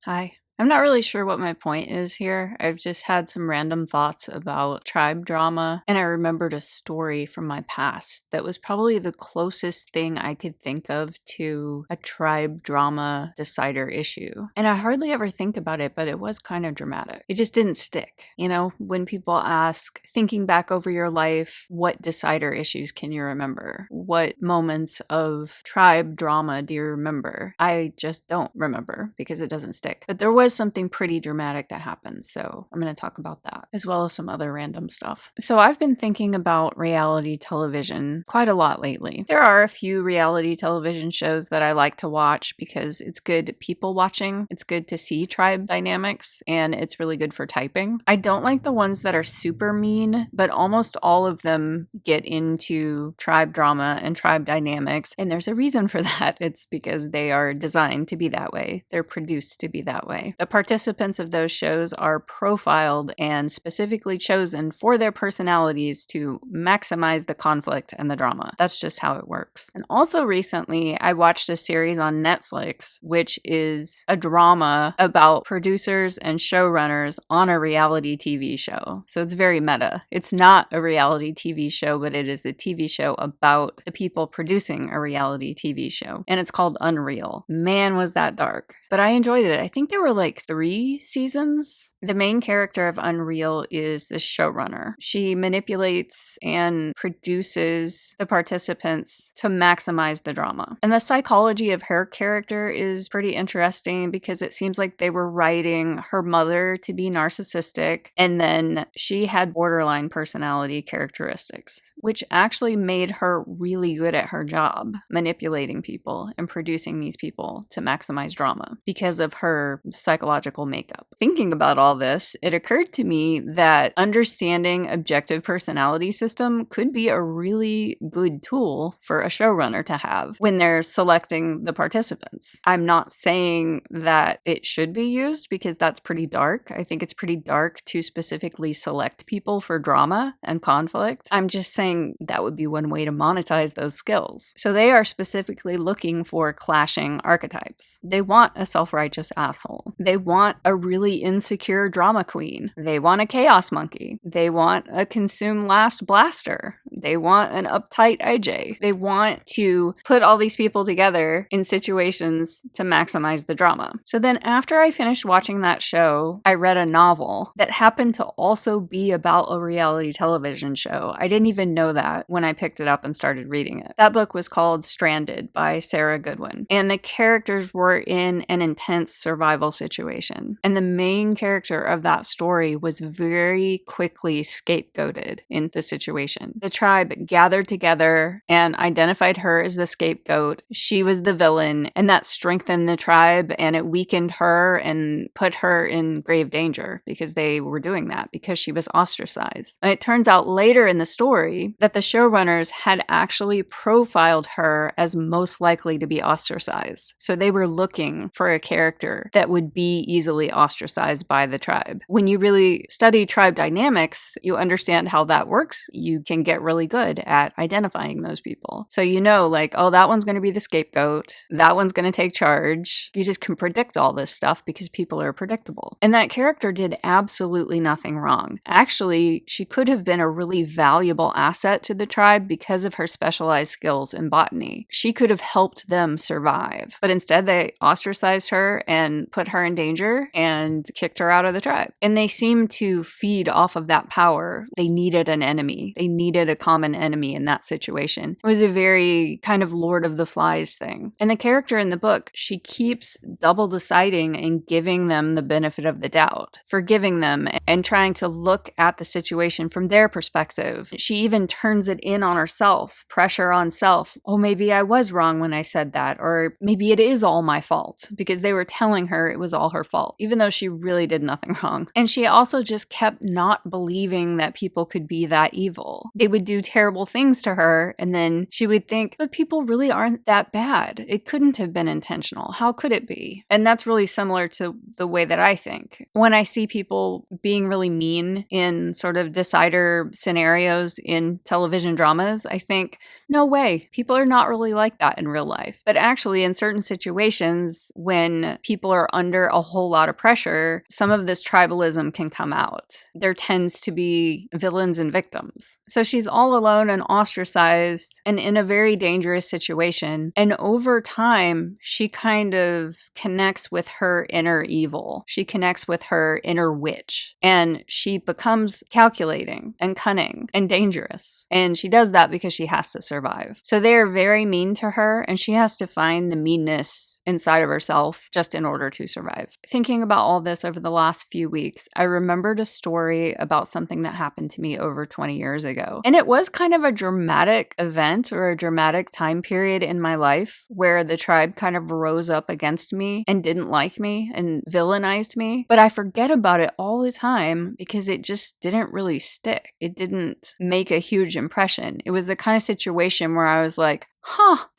Hi. I'm not really sure what my point is here. I've just had some random thoughts about tribe drama, and I remembered a story from my past that was probably the closest thing I could think of to a tribe drama decider issue. And I hardly ever think about it, but it was kind of dramatic. It just didn't stick. You know, when people ask, thinking back over your life, what decider issues can you remember? What moments of tribe drama do you remember? I just don't remember because it doesn't stick. But there was something pretty dramatic that happened, so I'm going to talk about that, as well as some other random stuff. So I've been thinking about reality television quite a lot lately. There are a few reality television shows that I like to watch because it's good people watching, it's good to see tribe dynamics, and it's really good for typing. I don't like the ones that are super mean, but almost all of them get into tribe drama and tribe dynamics, and there's a reason for that. It's because they are designed to be that way. They're produced to be that way. The participants of those shows are profiled and specifically chosen for their personalities to maximize the conflict and the drama. That's just how it works. And also recently, I watched a series on Netflix, which is a drama about producers and showrunners on a reality TV show. So it's very meta. It's not a reality TV show, but it is a TV show about the people producing a reality TV show. And it's called Unreal. Man, was that dark. But I enjoyed it. I think there were like 3 seasons. The main character of Unreal is the showrunner. She manipulates and produces the participants to maximize the drama. And the psychology of her character is pretty interesting because it seems like they were writing her mother to be narcissistic, and then she had borderline personality characteristics, which actually made her really good at her job, manipulating people and producing these people to maximize drama because of her psychological makeup. Thinking about all this, it occurred to me that understanding objective personality system could be a really good tool for a showrunner to have when they're selecting the participants. I'm not saying that it should be used because that's pretty dark. I think it's pretty dark to specifically select people for drama and conflict. I'm just saying that would be one way to monetize those skills. So they are specifically looking for clashing archetypes. They want a self-righteous asshole. They want a really insecure drama queen. They want a chaos monkey. They want a consume last blaster. They want an uptight IJ. They want to put all these people together in situations to maximize the drama. So then after I finished watching that show, I read a novel that happened to also be about a reality television show. I didn't even know that when I picked it up and started reading it. That book was called Stranded by Sarah Goodwin. And the characters were in an intense survival situation. And the main character of that story was very quickly scapegoated in the situation. The tribe gathered together and identified her as the scapegoat. She was the villain, and that strengthened the tribe and it weakened her and put her in grave danger because they were doing that because she was ostracized. And it turns out later in the story that the showrunners had actually profiled her as most likely to be ostracized. So they were looking for a character that would be easily ostracized by the tribe. When you really study tribe dynamics, you understand how that works. You can get really good at identifying those people. So you know, like, oh, that one's going to be the scapegoat. That one's going to take charge. You just can predict all this stuff because people are predictable. And that character did absolutely nothing wrong. Actually, she could have been a really valuable asset to the tribe because of her specialized skills in botany. She could have helped them survive. But instead, they ostracized her and put her in danger and kicked her out of the tribe. And they seemed to feed off of that power. They needed an enemy. They needed a common enemy in that situation. It was a very kind of Lord of the Flies thing. And the character in the book, she keeps double deciding and giving them the benefit of the doubt, forgiving them and trying to look at the situation from their perspective. She even turns it in on herself, pressure on self. Oh, maybe I was wrong when I said that, or maybe it is all my fault, because they were telling her it was all her fault, even though she really did nothing wrong. And she also just kept not believing that people could be that evil. They would do do terrible things to her. And then she would think, but people really aren't that bad. It couldn't have been intentional. How could it be? And that's really similar to the way that I think. When I see people being really mean in sort of decider scenarios in television dramas, I think, no way. People are not really like that in real life. But actually, in certain situations, when people are under a whole lot of pressure, some of this tribalism can come out. There tends to be villains and victims. So she's all alone and ostracized and in a very dangerous situation. And over time, she kind of connects with her inner evil. She connects with her inner witch. And she becomes calculating and cunning and dangerous. And she does that because she has to survive. So they are very mean to her, and she has to find the meanness inside of herself just in order to survive. Thinking about all this over the last few weeks, I remembered a story about something that happened to me over 20 years ago. And it was kind of a dramatic event or a dramatic time period in my life where the tribe kind of rose up against me and didn't like me and villainized me. But I forget about it all the time because it just didn't really stick. It didn't make a huge impression. It was the kind of situation where I was like,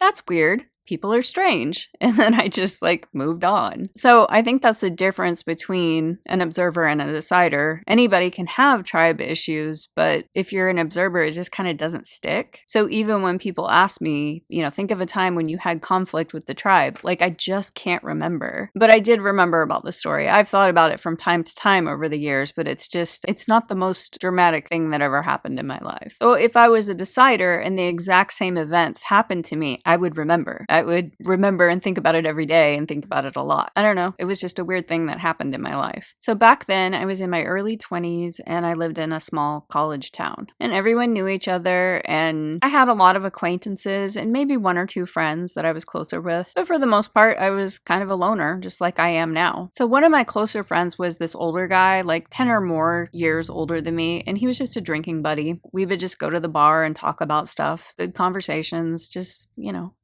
that's weird. People are strange. And then I just moved on. So I think that's the difference between an observer and a decider. Anybody can have tribe issues, but if you're an observer, it just kind of doesn't stick. So even when people ask me, think of a time when you had conflict with the tribe, I just can't remember. But I did remember about the story. I've thought about it from time to time over the years, but it's not the most dramatic thing that ever happened in my life. So if I was a decider and the exact same events happened to me, I would remember. I would remember and think about it every day and think about it a lot. I don't know. It was just a weird thing that happened in my life. So back then, I was in my early 20s and I lived in a small college town. And everyone knew each other and I had a lot of acquaintances and maybe one or two friends that I was closer with. But for the most part, I was kind of a loner, just like I am now. So one of my closer friends was this older guy, 10 or more years older than me, and he was just a drinking buddy. We would just go to the bar and talk about stuff, good conversations, just,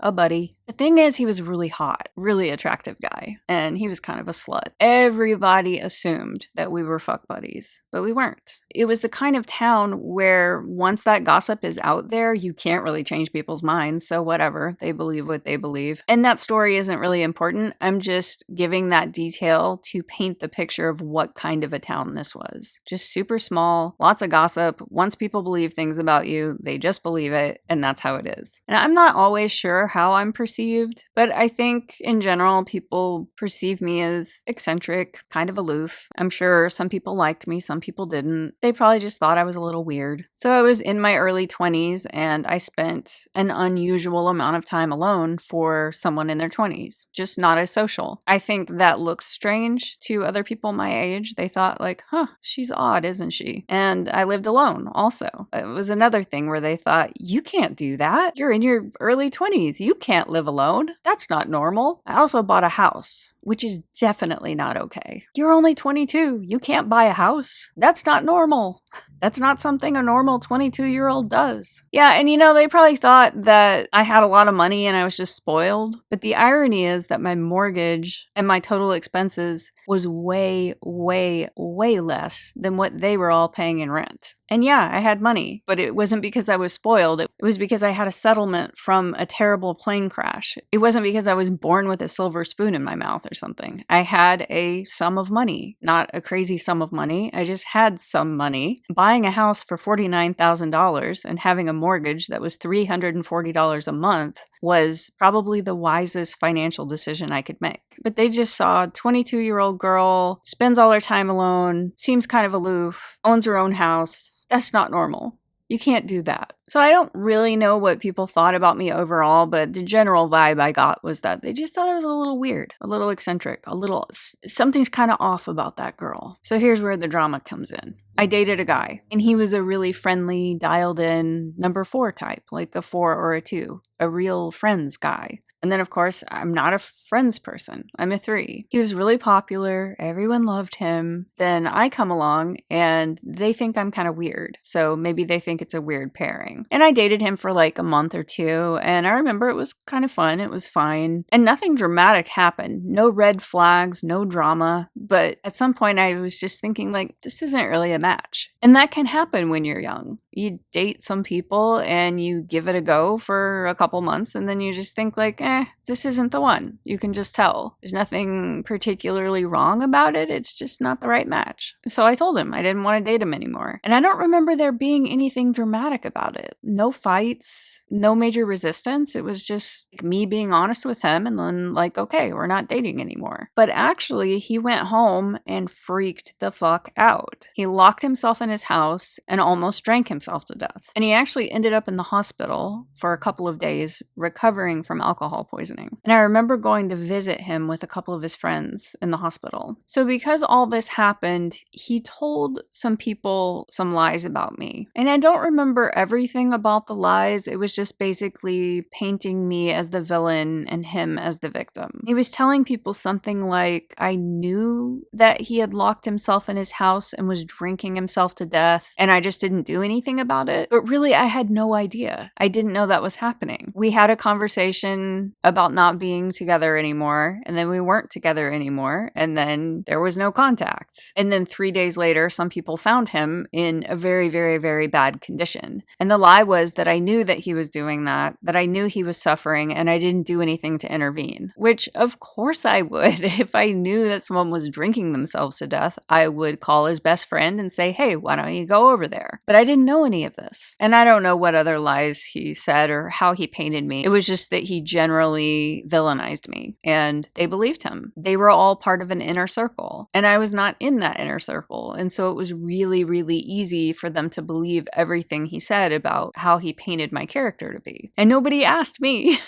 a buddy. The thing is, he was really hot, really attractive guy, and he was kind of a slut. Everybody assumed that we were fuck buddies, but we weren't. It was the kind of town where once that gossip is out there, you can't really change people's minds, so whatever, they believe what they believe. And that story isn't really important. I'm just giving that detail to paint the picture of what kind of a town this was. Just super small, lots of gossip. Once people believe things about you, they just believe it, and that's how it is. And I'm not always sure how I'm perceived, but I think in general, people perceive me as eccentric, kind of aloof. I'm sure some people liked me, some people didn't. They probably just thought I was a little weird. So I was in my early 20s and I spent an unusual amount of time alone for someone in their 20s, just not as social. I think that looks strange to other people my age. They thought she's odd, isn't she? And I lived alone also. It was another thing where they thought, you can't do that. You're in your early 20s. You can't live alone. That's not normal. I also bought a house, which is definitely not okay. You're only 22. You can't buy a house. That's not normal. That's not something a normal 22-year-old does. Yeah, and they probably thought that I had a lot of money and I was just spoiled. But the irony is that my mortgage and my total expenses was way, way, way less than what they were all paying in rent. And yeah, I had money, but it wasn't because I was spoiled. It was because I had a settlement from a terrible plane crash. It wasn't because I was born with a silver spoon in my mouth or something. I had a sum of money, not a crazy sum of money. I just had some money. Buying a house for $49,000 and having a mortgage that was $340 a month was probably the wisest financial decision I could make. But they just saw a 22-year-old girl, spends all her time alone, seems kind of aloof, owns her own house. That's not normal. You can't do that. So I don't really know what people thought about me overall, but the general vibe I got was that they just thought I was a little weird, a little eccentric, something's kind of off about that girl. So here's where the drama comes in. I dated a guy, and he was a really friendly, dialed in number 4 type, like a 4 or a 2, a real friends guy. And then, of course, I'm not a friends person. I'm a 3. He was really popular. Everyone loved him. Then I come along and they think I'm kind of weird. So maybe they think it's a weird pairing. And I dated him for a month or 2. And I remember it was kind of fun. It was fine. And nothing dramatic happened. No red flags, no drama. But at some point I was just thinking this isn't really a match. And that can happen when you're young. You date some people and you give it a go for a couple months and then you just think like, this isn't the one. You can just tell. There's nothing particularly wrong about it. It's just not the right match. So I told him I didn't want to date him anymore. And I don't remember there being anything dramatic about it. No fights, no major resistance. It was just me being honest with him and then like, okay, we're not dating anymore. But actually, he went home and freaked the fuck out. He locked himself in his house and almost drank himself to death. And he actually ended up in the hospital for a couple of days recovering from alcohol poisoning. And I remember going to visit him with a couple of his friends in the hospital. So because all this happened, he told some people some lies about me. And I don't remember everything about the lies. It was just basically painting me as the villain and him as the victim. He was telling people something like, I knew that he had locked himself in his house and was drinking himself to death, and I just didn't do anything about it. But really, I had no idea. I didn't know that was happening. We had a conversation about not being together anymore, and then we weren't together anymore, and then there was no contact. And then 3 days later, some people found him in a very, very, very bad condition. And the lie was that I knew that he was doing that I knew he was suffering, and I didn't do anything to intervene. Which, of course I would. If I knew that someone was drinking themselves to death, I would call his best friend and say, hey, why don't you go over there? But I didn't know any of this. And I don't know what other lies he said or how he painted me. It was just that he generally villainized me, and they believed him. They were all part of an inner circle, and I was not in that inner circle. And so it was really, really easy for them to believe everything he said about how he painted my character to be. And nobody asked me,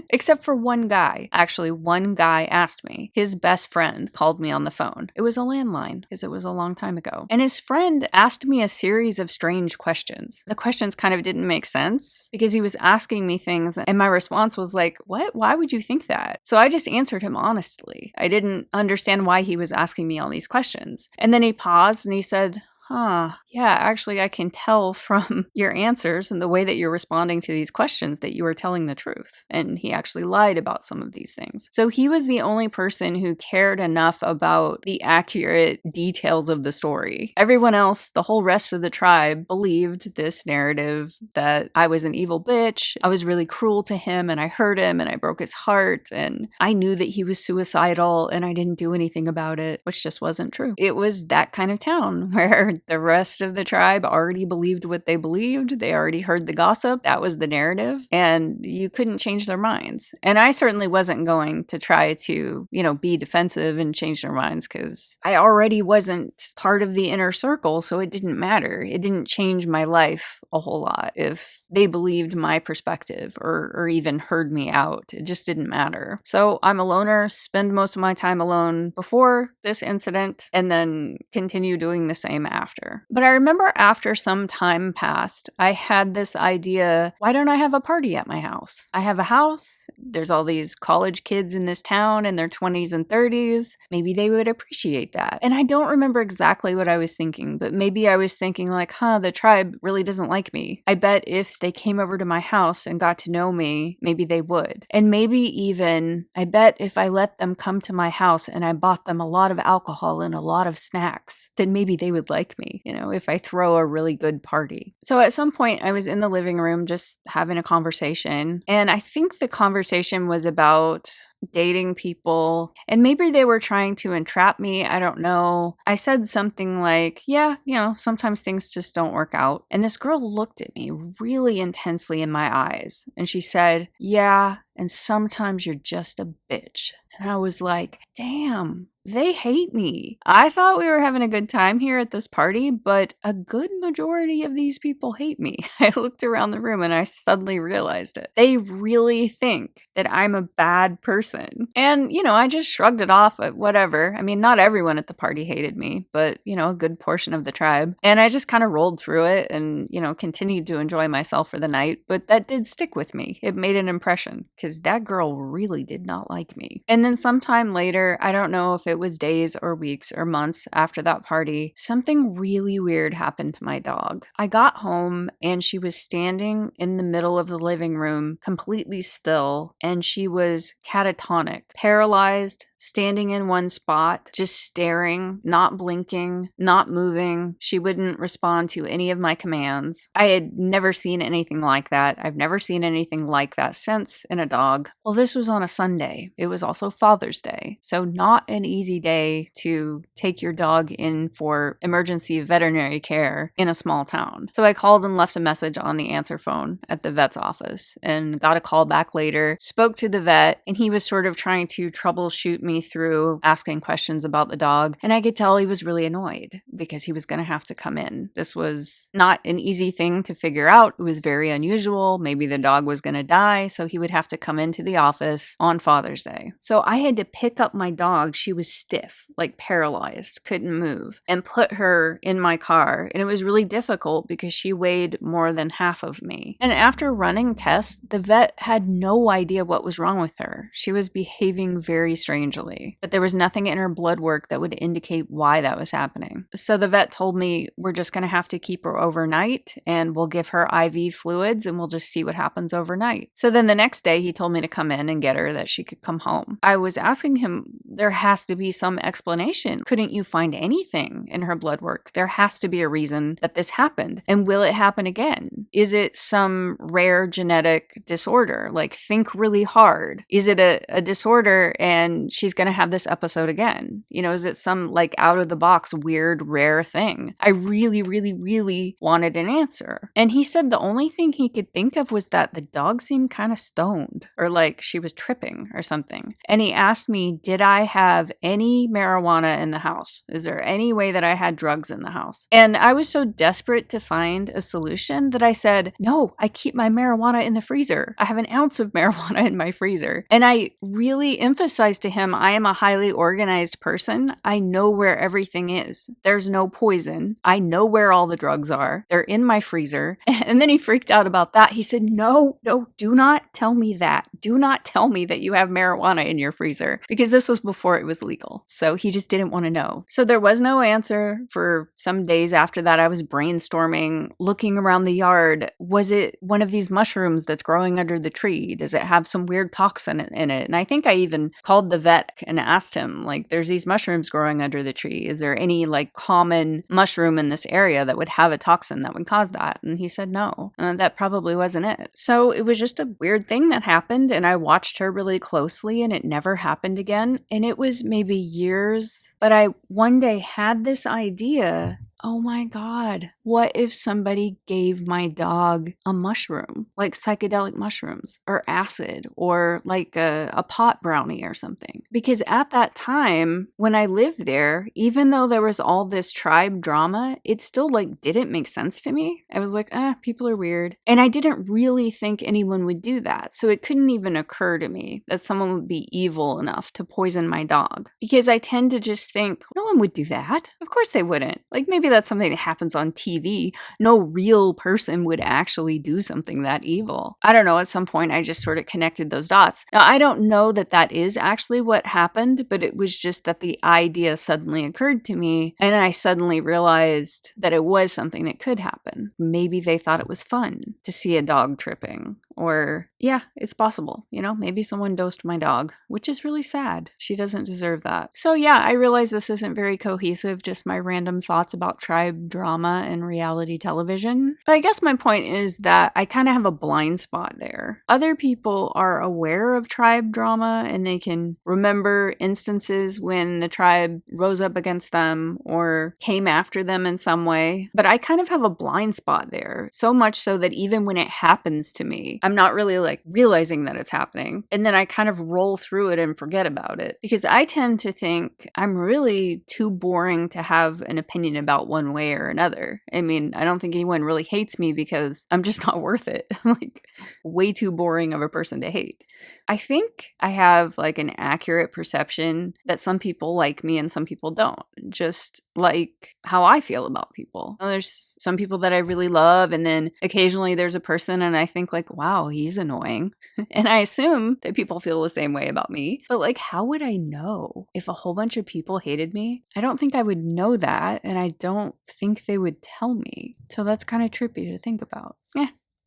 except for one guy. Actually, one guy asked me. His best friend called me on the phone. It was a landline because it was a long time ago. And his friend asked me a series of strange questions. The questions kind of didn't make sense because he was asking me things and my response was like, what? Why would you think that? So I just answered him honestly. I didn't understand why he was asking me all these questions. And then he paused and he said, yeah, actually, I can tell from your answers and the way that you're responding to these questions that you are telling the truth. And he actually lied about some of these things. So he was the only person who cared enough about the accurate details of the story. Everyone else, the whole rest of the tribe, believed this narrative that I was an evil bitch, I was really cruel to him, and I hurt him, and I broke his heart, and I knew that he was suicidal, and I didn't do anything about it, which just wasn't true. It was that kind of town where the rest of the tribe already believed what they believed. They already heard the gossip. That was the narrative. And you couldn't change their minds. And I certainly wasn't going to try to, be defensive and change their minds because I already wasn't part of the inner circle. So it didn't matter. It didn't change my life a whole lot if they believed my perspective or even heard me out. It just didn't matter. So I'm a loner, spend most of my time alone before this incident, and then continue doing the same after. But I remember after some time passed, I had this idea, why don't I have a party at my house? I have a house, there's all these college kids in this town in their 20s and 30s. Maybe they would appreciate that. And I don't remember exactly what I was thinking, but maybe I was thinking like, the tribe really doesn't like me. I bet if they came over to my house and got to know me, maybe they would. And maybe even, I bet if I let them come to my house and I bought them a lot of alcohol and a lot of snacks, then maybe they would like me, if I throw a really good party. So at some point I was in the living room just having a conversation, and I think the conversation was about dating people, and maybe they were trying to entrap me. I don't know. I said something like, yeah, sometimes things just don't work out. And this girl looked at me really intensely in my eyes, and she said, yeah, and sometimes you're just a bitch. And I was like, damn, they hate me. I thought we were having a good time here at this party, but a good majority of these people hate me. I looked around the room and I suddenly realized it. They really think that I'm a bad person. And, I just shrugged it off at whatever. I mean, not everyone at the party hated me, but, a good portion of the tribe. And I just kind of rolled through it and, continued to enjoy myself for the night. But that did stick with me. It made an impression because that girl really did not like me. And And then sometime later, I don't know if it was days or weeks or months after that party, something really weird happened to my dog. I got home and she was standing in the middle of the living room, completely still, and she was catatonic, paralyzed, standing in one spot, just staring, not blinking, not moving. She wouldn't respond to any of my commands. I had never seen anything like that. I've never seen anything like that since in a dog. Well, this was on a Sunday. It was also Father's Day. So not an easy day to take your dog in for emergency veterinary care in a small town. So I called and left a message on the answer phone at the vet's office and got a call back later, spoke to the vet, and he was sort of trying to troubleshoot me through asking questions about the dog. And I could tell he was really annoyed because he was going to have to come in. This was not an easy thing to figure out. It was very unusual. Maybe the dog was going to die, so he would have to come into the office on Father's Day. So I had to pick up my dog. She was stiff, like paralyzed, couldn't move, and put her in my car. And it was really difficult because she weighed more than half of me. And after running tests, the vet had no idea what was wrong with her. She was behaving very strangely, but there was nothing in her blood work that would indicate why that was happening. So the vet told me, we're just going to have to keep her overnight and we'll give her IV fluids and we'll just see what happens overnight. So then the next day he told me to come in and get her, that she could come home. I was asking him, there has to be some explanation. Couldn't you find anything in her blood work? There has to be a reason that this happened. And will it happen again? Is it some rare genetic disorder? Like, think really hard. Is it a disorder and she's going to have this episode again? You know, is it some like out of the box, weird, rare thing? I really, really, really wanted an answer. And he said the only thing he could think of was that the dog seemed kind of stoned or like she was tripping or something. And he asked me, did I have any marijuana in the house? Is there any way that I had drugs in the house? And I was so desperate to find a solution that I said, no, I keep my marijuana in the freezer. I have an ounce of marijuana in my freezer. And I really emphasized to him, I am a highly organized person. I know where everything is. There's no poison. I know where all the drugs are. They're in my freezer. And then he freaked out about that. He said, no, do not tell me that. Do not tell me that you have marijuana in your freezer, because this was before it was legal. So he just didn't want to know. So there was no answer for some days after that. I was brainstorming, looking around the yard. Was it one of these mushrooms that's growing under the tree? Does it have some weird toxin in it? And I think I even called the vet and asked him, like, there's these mushrooms growing under the tree. Is there any like common mushroom in this area that would have a toxin that would cause that? And he said no. That probably wasn't it. So it was just a weird thing that happened, and I watched her really closely and it never happened again. And it was maybe years, but I one day had this idea. Oh my God, what if somebody gave my dog a mushroom, like psychedelic mushrooms or acid or like a pot brownie or something? Because at that time, when I lived there, even though there was all this tribe drama, it still like didn't make sense to me. I was like, people are weird. And I didn't really think anyone would do that. So it couldn't even occur to me that someone would be evil enough to poison my dog. Because I tend to just think, no one would do that. Of course they wouldn't. Like maybe that's something that happens on TV. No real person would actually do something that evil. I don't know, at some point I just sort of connected those dots. Now, I don't know that that is actually what happened, but it was just that the idea suddenly occurred to me, and I suddenly realized that it was something that could happen. Maybe they thought it was fun to see a dog tripping. Or, yeah, it's possible. You know, maybe someone dosed my dog, which is really sad. She doesn't deserve that. So yeah, I realize this isn't very cohesive, just my random thoughts about tribe drama and reality television. But I guess my point is that I kind of have a blind spot there. Other people are aware of tribe drama and they can remember instances when the tribe rose up against them or came after them in some way. But I kind of have a blind spot there. So much so that even when it happens to me, I'm not really like realizing that it's happening. And then I kind of roll through it and forget about it. Because I tend to think I'm really too boring to have an opinion about one way or another. I mean, I don't think anyone really hates me because I'm just not worth it. I'm like way too boring of a person to hate. I think I have like an accurate perception that some people like me and some people don't. Just like how I feel about people. There's some people that I really love, and then occasionally there's a person and I think like, wow, wow, he's annoying. And I assume that people feel the same way about me. But like, how would I know if a whole bunch of people hated me? I don't think I would know that. And I don't think they would tell me. So that's kind of trippy to think about.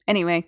Anyway,